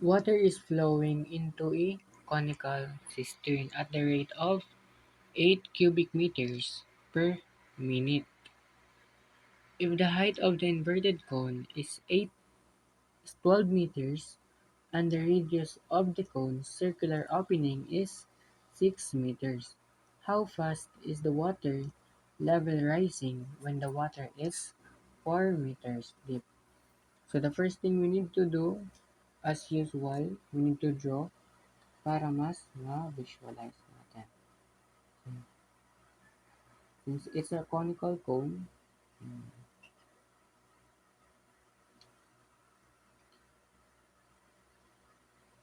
Water is flowing into a conical cistern at the rate of 8 cubic meters per minute. If the height of the inverted cone is 12 meters and the radius of the cone's circular opening is 6 meters, how fast is the water level rising when the water is 4 meters deep? So the first thing we need to do, as usual, we need to draw para mas ma-visualize natin. Since it's a conical cone,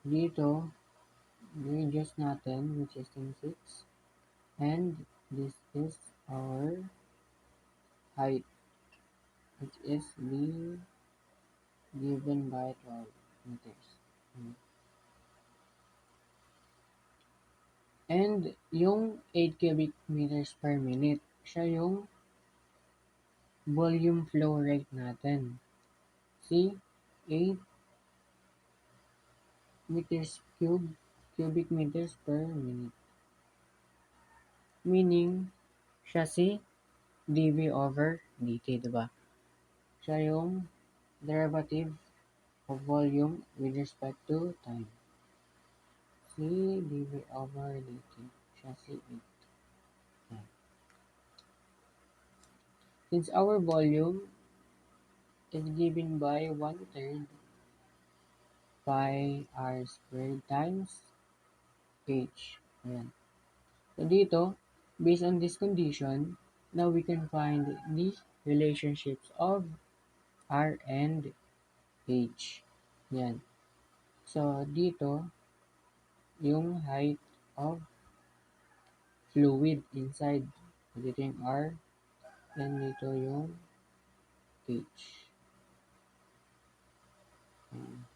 dito, radius natin, which is 6, and this is our height, which is being given by 12 meters. And yung 8 cubic meters per minute, siya yung volume flow rate natin. See, 8 cubic meters per minute. Meaning, siya si dV over dt, diba? Siya yung derivative of volume with respect to time. C dV over dt. Siya si 8. Yan. Since our volume is given by 1/3 pi r squared times h. Ayan. So dito, based on this condition, now we can find the relationships of r and h. Yan. So dito, yung height of fluid inside. Dito yung r, and dito yung h. Ayan.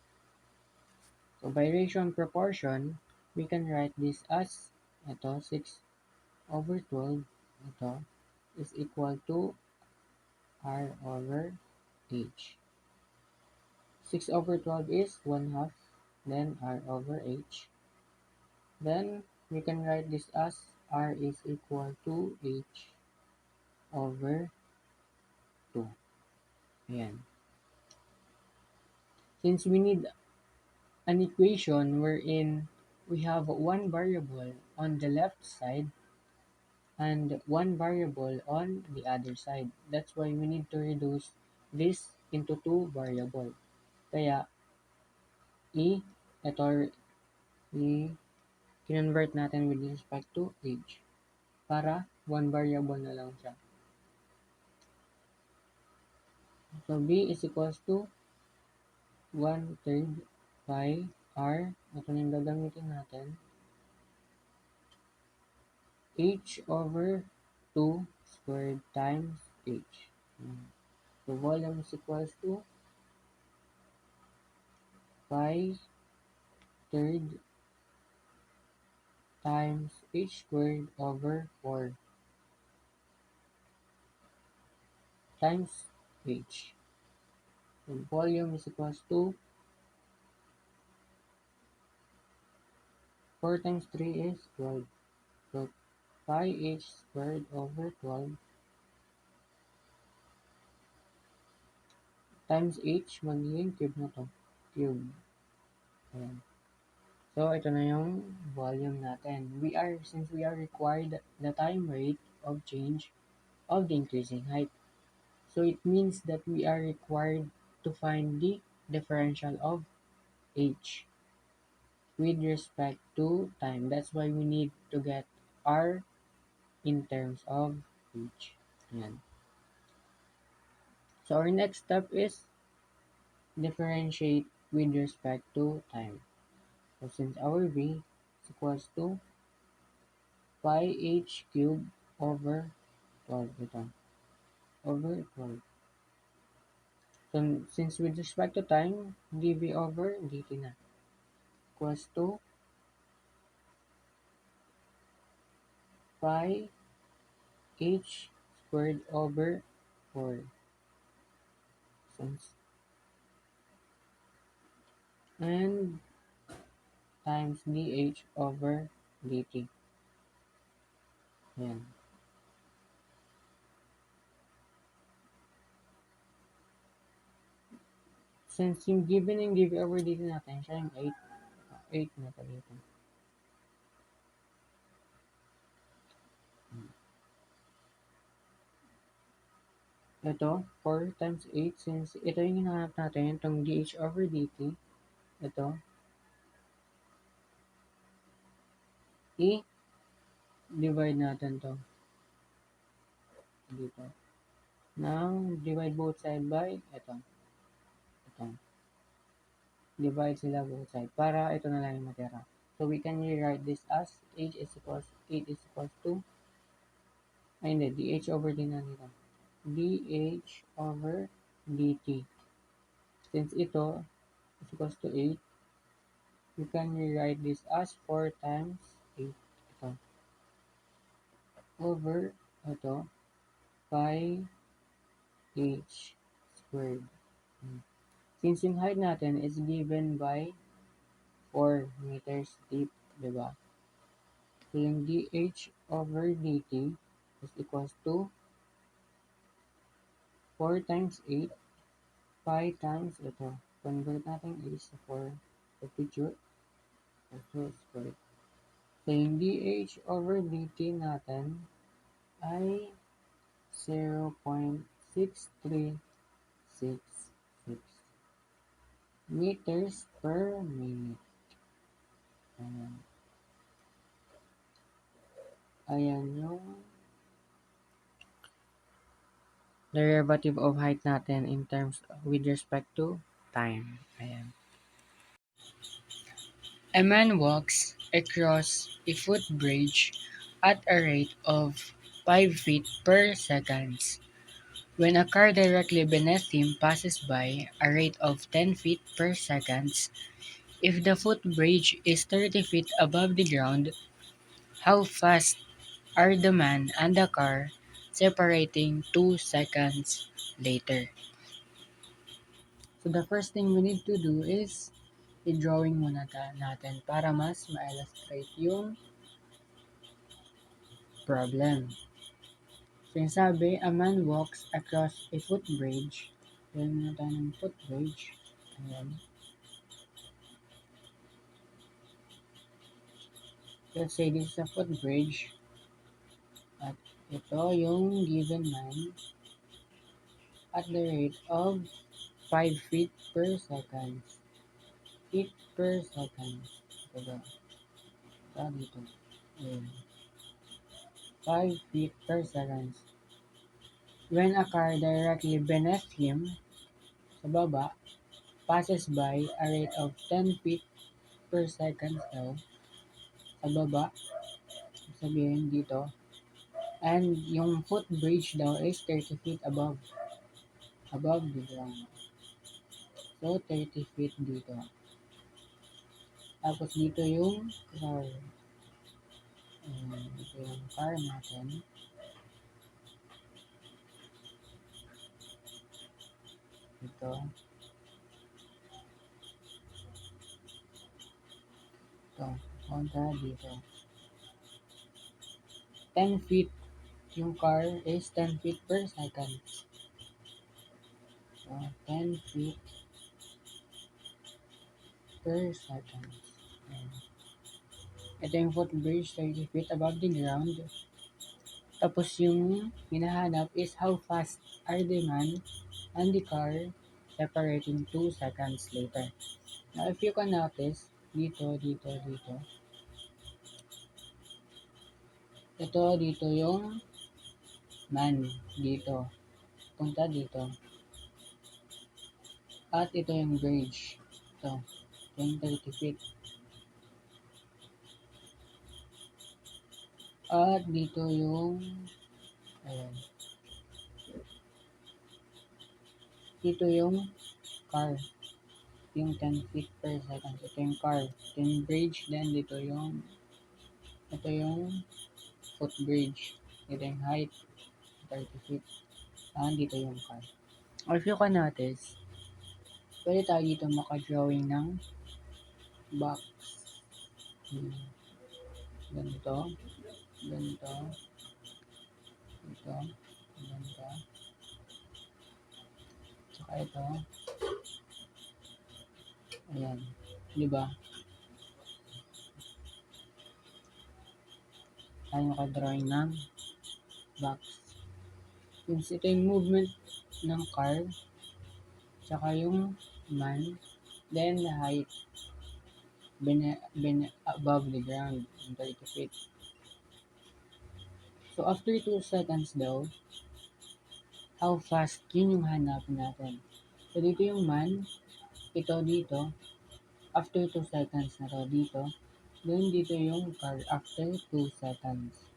So by ratio and proportion, we can write this as ito, 6/12, ito, is equal to r over h. 6/12 is 1/2, then r over h. Then we can write this as r is equal to h over 2. Ayan. Since we need an equation wherein we have one variable on the left side and one variable on the other side. That's why we need to reduce this into two variable. Kaya, ito, i-convert natin with respect to h para one variable na lang siya. So, b is equals to 1/3 pi r. Ito na yung gagamitin natin. H over 2 squared times h. So, volume is equals to pi third times h squared over 4 times h. So, volume is equals to 4 times 3 is 12. So, pi h squared over 12 times h, magiging cube na to. Cube. Ayan. So, ito na yung volume natin. Since we are required the time rate of change of the increasing height. So, it means that we are required to find the differential of h with respect to time. That's why we need to get r in terms of h. Ayan. So, our next step is differentiate with respect to time. So, since our v is equals to pi h cubed over 12, ito, over 12. So, since with respect to time, dv over dt na equals to pi h squared over 4. And times dH over dt. Yan. Since yung given over dt natin, siya yung 8 na pa dito. Ito, 4 times 8, since ito yung hinahanap natin, itong dH over dt, ito, i-divide natin to dito. Now, divide both side by, ito. Divide sila both side para ito na lang yung matira. So, we can rewrite this as 8 is equals to, ay hindi, dH over d na nito. dH over dt. Since ito is equals to 8, you can rewrite this as 4 times 8. Ito. Over, ito, pi h squared. Since yung height natin is given by 4 meters deep, diba? So yung dH over dt is equals to 4 times 8 pi times ito. Convert natin is 4 substitute. So squared. So yung dH over dt natin ay 0.6366 meters per minute. Ayan. Ayan yung derivative of height natin in terms with respect to time. Ayan. A man walks across a footbridge at a rate of 5 feet per second. When a car directly beneath him passes by a rate of 10 feet per second, if the footbridge is 30 feet above the ground, how fast are the man and the car separating 2 seconds later? So the first thing we need to do is i-drawing muna natin para mas ma-illustrate yung problem. So yung sabi, a man walks across a footbridge. Yan muna tayo ng footbridge. Ayan. Let's say this is a footbridge. At ito yung given man at the rate of 5 feet per second. Feet per second. Ito dito. Ayan. 5 feet per second. When a car directly beneath him, sa baba, passes by a rate of 10 feet per second daw, sa baba, sabihin dito, and yung footbridge daw is 30 feet above the ground. So, 30 feet dito. Tapos dito yung car. Dito yung car natin. Ito. Ito. Kontra dito. 10 feet. Yung car is 10 feet per second. So, 10 feet per second. Ito yung footbridge, 30 feet above the ground. Tapos yung hinahanap is how fast are the man and the car separating 2 seconds later. Now, if you can notice, dito. Dito yung man. Dito. Punta dito. At ito yung bridge. Ito. Yung 30 feet. At dito yung ayan. Dito yung car. Yung 10 feet per second. Ito yung car. Ito yung bridge. Then ito yung footbridge. Ito yung height. 30 feet. And dito yung car. Or if you can notice, pwede tayo dito maka-drawing ng box. Hmm, ganito, ganito, ito, ganito, tsaka ito, ayan. Di ba? Tayo naka-drawing ng box. Since ito yung movement ng car, tsaka yung man, then the height above the ground, 30 feet. So, after 2 seconds daw, how fast, yun yung hanapin natin. So, dito yung man, ito dito, after 2 seconds na to dito, then dito yung car after 2 seconds.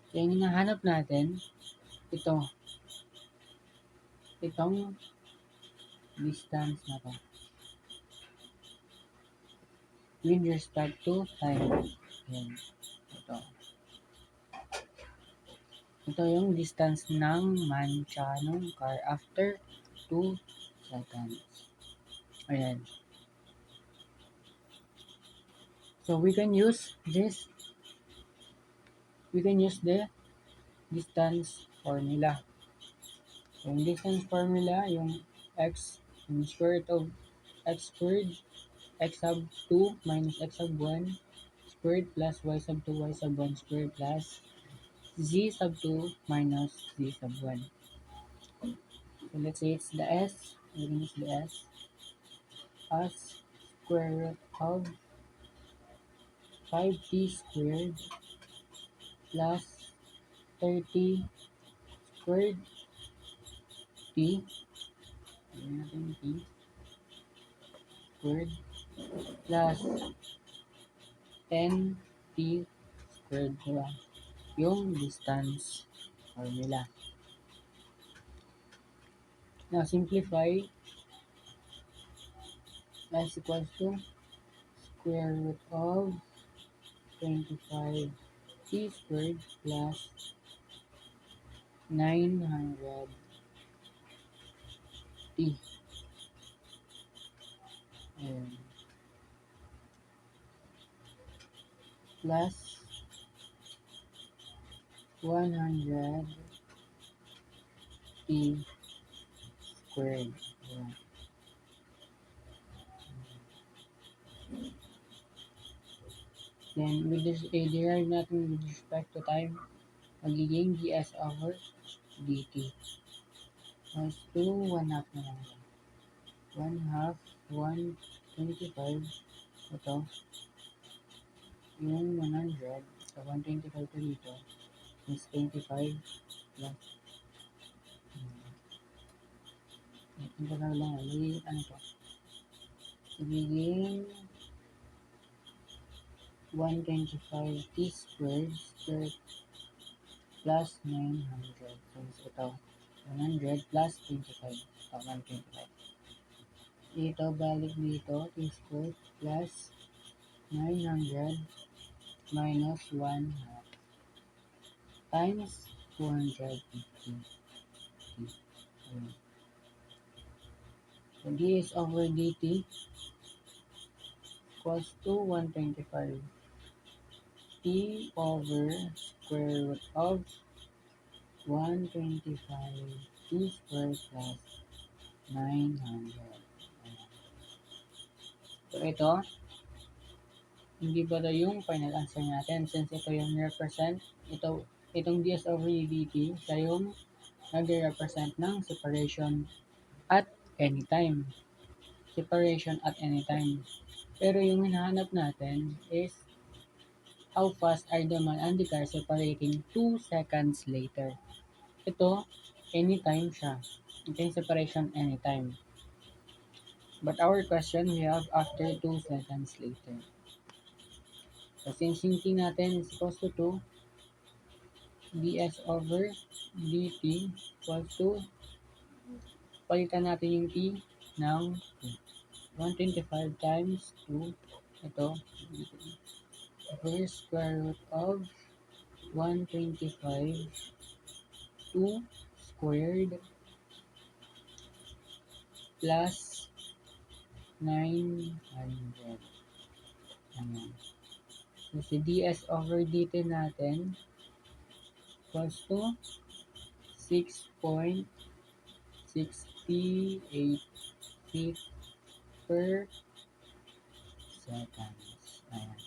So, yung hinahanap natin, itong distance na to. With respect to time. Yan. Ito. Ito yung distance ng man tsaka ng car after 2 seconds. Ayan. So, we can use this. We can use the distance formula. So, yung distance formula, yung yung square root of x squared, x sub 2 minus x sub 1 squared plus y sub 2 y sub 1 squared plus z sub 2 minus z sub 1. So, let's say it's the s. We're going to use the s as square root of 5t squared plus 30 squared t. Ayan natin t squared plus 10t squared, diba? Yung distance formula. Now, simplify. S equals to square root of 25 t squared plus 900 t. Ayan. Plus 100 t squared. Ayan. Then, with this, derive natin with respect to time, magiging ds over dt. Equals to 1 half na lang. 1 half, 125. Ito, yung 100. So, 125 to dito is 25 plus. Ito na lang. Magiging ano to? Magiging 125 t squared plus 900. So, ito, 100 plus 25. So, 125. Dito, balik dito, t squared plus 900 minus 1 half times 250. So, ds over dt equals to 125. T over square root of 125 t squared plus 900. So, ito, hindi ba ito yung final answer natin? Since ito yung represent, itong ds over dt, siya yung nag-represent ng separation at any time. Separation at any time. Pero yung hinahanap natin is how fast are the man and the car separating 2 seconds later. Ito, anytime siya. Ito yung separation anytime. But our question, we have after 2 seconds later. So, since yung t natin is equals to 2, ds over dt equals to, palitan natin yung t ng 125 times 2, ito, over square root of 125 2 squared plus 900. Ayan. So, si ds over dt natin equals to 6.68 feet per seconds. Ayan.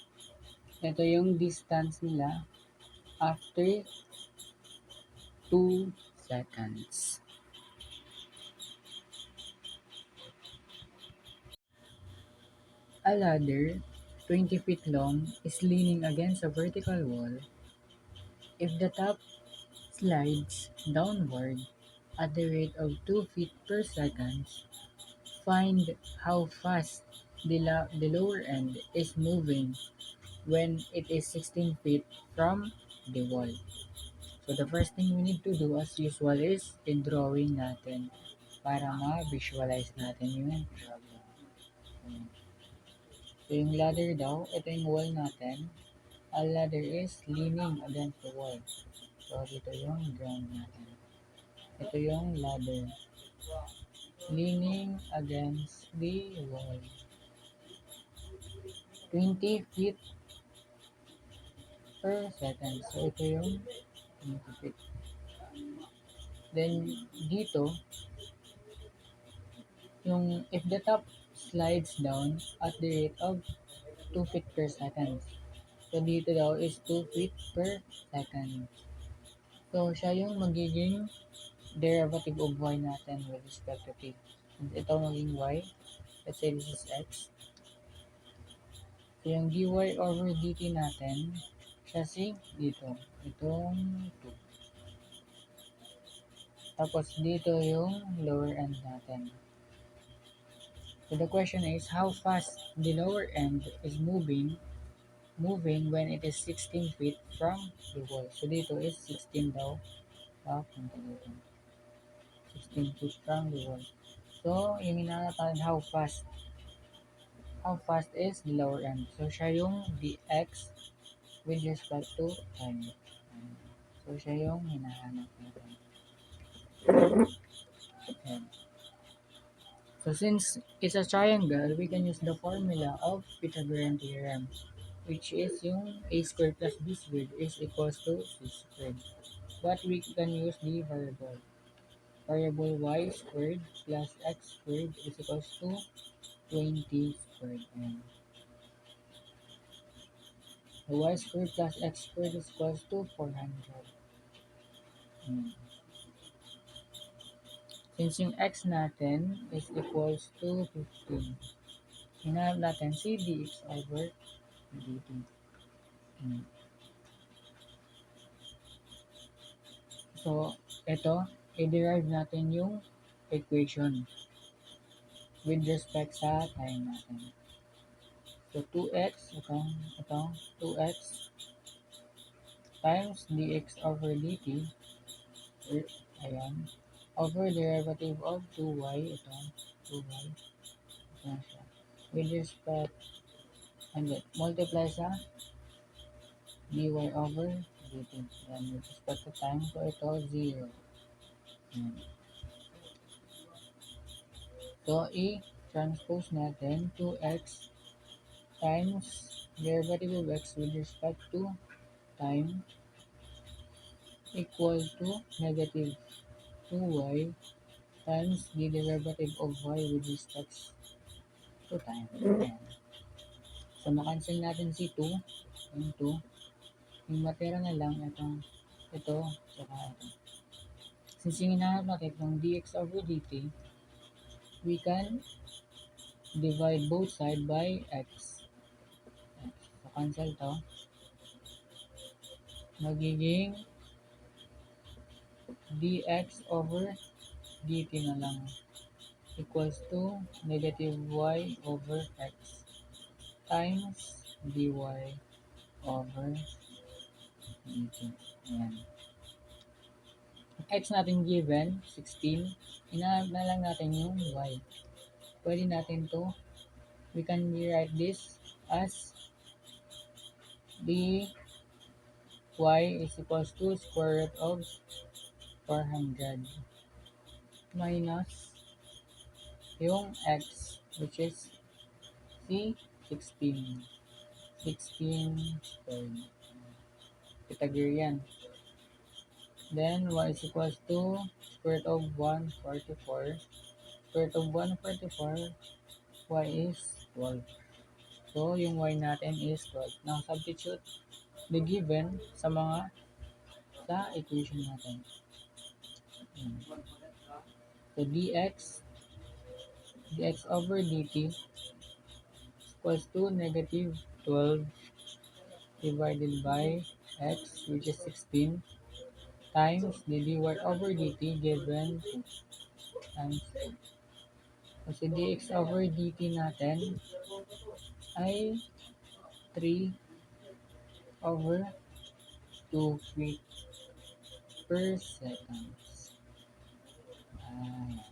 Ito yung distance nila after 2 seconds. A ladder 20 feet long is leaning against a vertical wall. If the top slides downward at the rate of 2 feet per second, find how fast the lower end is moving when it is 16 feet from the wall. So the first thing we need to do as usual is i-drawing natin para ma-visualize natin yung problem. So yung ladder daw, ito yung wall natin. A ladder is leaning against the wall. So dito yung ground natin. Ito yung ladder. Leaning against the wall. 20 feet per second. So ito yung 20 feet. Then dito, yung if the top slides down at the rate of 2 feet per second. So dito daw is 2 feet per second. So siya yung magiging derivative of y natin with respect to t. And ito maging y. Let's say this is x. So yung dy over dt natin, siya si dito. Itong 2. Tapos dito yung lower end natin. So the question is how fast the lower end is moving when it is 16 feet from the wall. So dito is 16 daw. Punta dito. 16 feet from the wall. So, yung hinahanap natin how fast is the lower end. So, siya yung dx with respect to time. So, siya yung hinahanap natin. Ayan. So, since it's a triangle, we can use the formula of Pythagorean theorem, which is yung a squared plus b squared is equals to c squared. But we can use the variable. Variable y squared plus x squared is equals to 20 squared. Ayan. So, y squared plus x squared is equals to 400. Ayan. Since yung x natin is equals to 15, hinahanap natin si dx over dt. Ayan. So, ito, i-derive natin yung equation with respect sa time natin. So, 2x, itong 2x times dx over dt, ayan, over derivative of 2y, ito, 2y, ayan siya, with respect, and then, multiply sa dy over dt, ayan, with respect to time, so ito, 0, ayan. So, i-transpose natin 2x times derivative of x with respect to time equal to negative 2y times the derivative of y with respect to time. Ayan. So, makancel natin si 2, yung 2. Yung matira na lang, ito, saka ito. Since yung hinahanap natin itong dx over dt, we can divide both side by x. So, cancel to. Magiging dx over dt na lang equals to negative y over x times dy over dt. Ayan. X natin given, 16. Hinahanap na lang natin yung y. Pwede natin to, we can rewrite this as dy is equals to square root of 400 minus yung x, which is c 16. 16 squared. Pythagorean. Then y is equals to square root of 144. Square root of 144, y is 12. So, yung y natin is 12. Now, substitute the given sa equation natin. So, dx over dt equals to negative 12 divided by x, which is 16, times the dy over dt given 2 times 2. Kasi dx over dt natin ay 3 over 2 feet per seconds. Ayan.